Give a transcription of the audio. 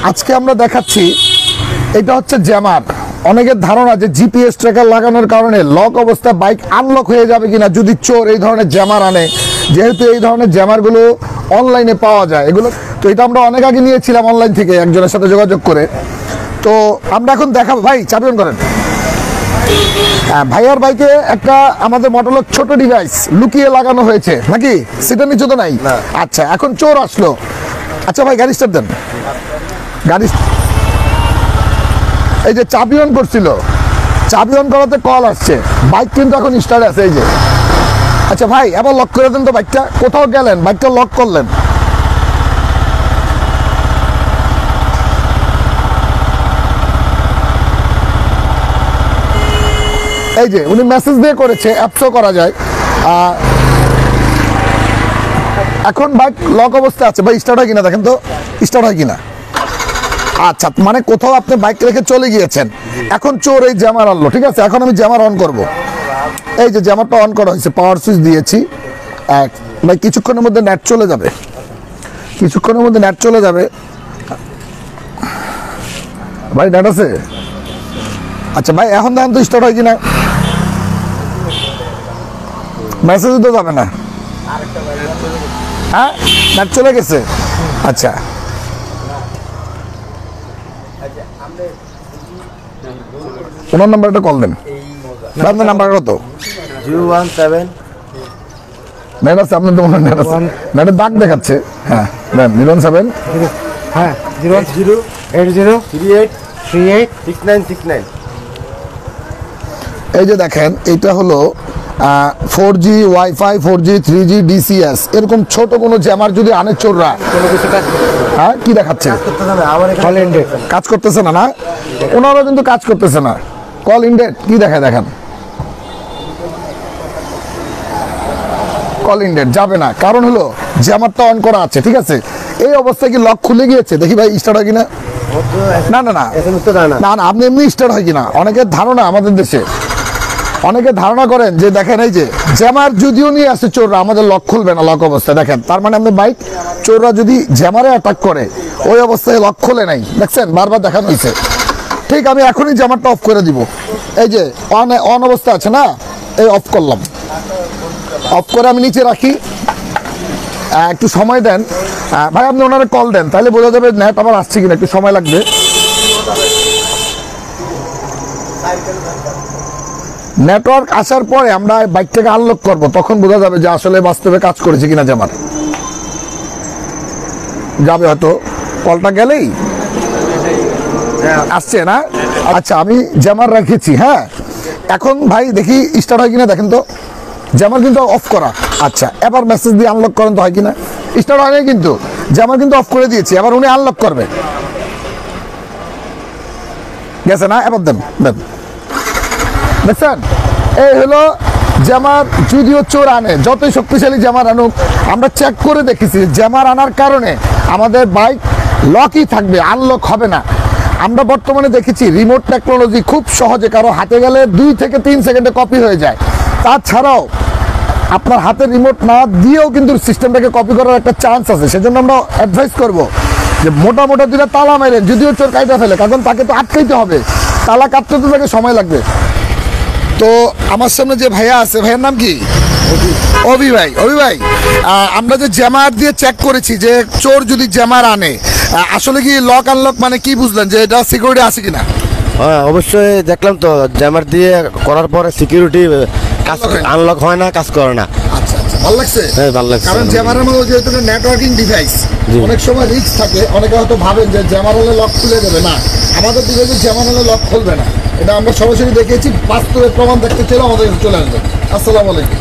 আজকে আমরা দেখাচ্ছি এটা হচ্ছে জ্যামার। অনেকের ধারণা যে জিপিএস ট্র্যাকার লাগানোর কারণে লক অবস্থায় বাইক আনলক হয়ে যাবে কিনা যদি চোর এই ধরনের জ্যামার আনে। যেহেতু এই ধরনের জ্যামারগুলো অনলাইনে পাওয়া যায়, এগুলো তো এটা আমরা অনেক আগে নিয়েছিলাম অনলাইন থেকে একজনের সাথে যোগাযোগ করে। তো আমরা এখন দেখাবো, ভাই চাবি অন করেন। হ্যাঁ, ভাইয়ার বাইকে একটা আমাদের মোটরলক ছোট ডিভাইস লুকিয়ে লাগানো হয়েছে নাকি? সিটের নিচে তো নাই। আচ্ছা, এখন চোর আসলো। আচ্ছা ভাই, গাড়ি স্টার্ট দেন। গাড়ি এই যে চাবি অন করছিল, চাবি অন করাতে কল আসছে, বাইক কিন্তু এখন স্টার্ট আছে এই যে। আচ্ছা ভাই, এবার লক করে দেন তো বাইকটা। কোথাও গেলেন, বাইকটা লক করলেন। এই যে উনি মেসেজ দিয়ে করেছে, অ্যাপসও করা যায়। এখন বাইক লক অবস্থায় আছে। ভাই স্টার্ট হয় কিনা দেখেন তো, স্টার্ট হয় কিনা। আচ্ছা, মানে কোথাও আপনি বাইক রেখে চলে গিয়েছেন, এখন চোর এই জ্যামার আনলো। ঠিক আছে, এখন আমি জ্যামার অন করব। এই যে জ্যামারটা অন করা হয়েছে, পাওয়ার সুইচ দিয়েছি। ভাই কিছুক্ষণের মধ্যে নেট চলে যাবে, কিছুক্ষণের মধ্যে নেট চলে যাবে। ভাই নেট আছে? আচ্ছা ভাই, এখন দেখেন তো স্টার্ট হয় কিনা। মেসেজ তো যাবে না। হ্যাঁ, নেট চলে গেছে। আচ্ছা, ওনার নাম্বারটা কল দেন। আপনার নাম্বার কত? 017 নেট আছে আপনার? তো মনে নেট আছে, নেটের দাগ দেখাচ্ছে। হ্যাঁ দেন 017 হ্যাঁ 08038386969। এই যে দেখেন, এটা হলো 4G wifi, 4G 3G DCS এরকম ছোট কোনো জ্যামার যদি আনে চোররা। হ্যাঁ, কি দেখাচ্ছে? কাজ করতেছে না। না, ওনারও কিন্তু কাজ করতেছে না। কল ইনডেট কি দেখায় দেখেন, কল ইনডেট যাবে না। কারণ হলো জ্যামারটা অন করা আছে। ঠিক আছে, এই অবস্থায় কি লক খুলে গিয়েছে? দেখি ভাই স্টার্ট হয় কিনা। না না না না না, আপনি এমনি স্টার্ট হয় কিনা। অনেকের ধারণা, আমাদের দেশে অনেকে ধারণা করেন যে দেখেন এই যে জ্যামার যদিও নিয়ে আসে চোররা, আমাদের লক খুলবে না লক অবস্থায়। দেখেন, তার মানে আপনি বাইক চোররা যদি জ্যামারে অ্যাটাক করে ওই অবস্থায় লক খোলে নাই। দেখছেন, বারবার দেখানো হয়েছে। ঠিক, আমি এখনই জ্যামারটা অফ করে দিব। এই যে অন অবস্থা আছে না, এই অফ করলাম। অফ করে আমি নিচে রাখি। একটু সময় দেন ভাই, আপনি ওনারা কল দেন, তাহলে বোঝা যাবে নেট আবার আসছে কিনা। একটু সময় লাগবে। নেটওয়ার্ক আসার পরে আমরা বাইকটাকে আনলক করব, তখন বোঝা যাবে যে আসলে বাস্তবে কাজ করেছে কিনা জ্যামার। যাবে হয়তো, কলটা গেলেই আসছে না। আচ্ছা, আমি জ্যামার রেখেছি। হ্যাঁ, এখন ভাই দেখি স্টার্ট হয় কিনা দেখেন তো। জ্যামার কিন্তু অফ করা। আচ্ছা, এবার মেসেজ দিয়ে আনলক করেন তো হয় কিনা। স্টার্ট হয় না কিন্তু, জ্যামার কিন্তু অফ করে দিয়েছি। এবার উনি আনলক করবে। গেছে না? এবার দেন দেন। দেখছেন, এই হলো জ্যামার। যদিও চোর আনে, যতই শক্তিশালী জ্যামার আনুক, আমরা চেক করে দেখেছি জ্যামার আনার কারণে আমাদের বাইক লকই থাকবে, আনলক হবে না। আমরা বর্তমানে দেখেছি রিমোট টেকনোলজি খুব সহজে কারো হাতে গেলে 2 থেকে 3 সেকেন্ডে কপি হয়ে যায়। তাছাড়াও আপনার হাতে রিমোট না দিয়েও কিন্তু সিস্টেমটাকে কপি করার একটা চান্স আছে। সেজন্য আমরা অ্যাডভাইস করব যে মোটা মোটা দুটা তালা মেরেন, যদিও চোর কাইটা ফেলে, কারণ তাকে তো আটকাইতে হবে। তালা কাটতে তো তাকে সময় লাগবে। তো আমার সামনে যে ভাইয়া আছে, ভাইয়ের নাম কি? অভি ভাই। অভি ভাই, আমরা যে জ্যামার দিয়ে চেক করেছি যে চোর যদি জ্যামার আনে, আসলে কি লক আনলক মানে কি বুঝলেন যে এটা সিকিউরিটি আছে কিনা? হ্যাঁ অবশ্যই দেখলাম তো, জ্যামার দিয়ে করার পরে সিকিউরিটি কাজ আনলক হয় না, কাজ করে না। আচ্ছা আচ্ছা, ভালো লাগছে। হ্যাঁ ভালো লাগছে। কারণ জ্যামারের মধ্যে যেহেতু নেটওয়ার্কিং ডিভাইস, অনেক সময় রিস্ক থাকে। অনেকে হয়তো ভাবেন যে জ্যামার হলে লক খুলে দেবে। না, আমাদের ডিভাইসে জ্যামার হলে লক খুলবে না। এটা আমরা সরাসরি দেখেছি, বাস্তবে প্রমাণ দেখতে চাইলে আমাদের চলে আসবেন। আসসালামু আলাইকুম।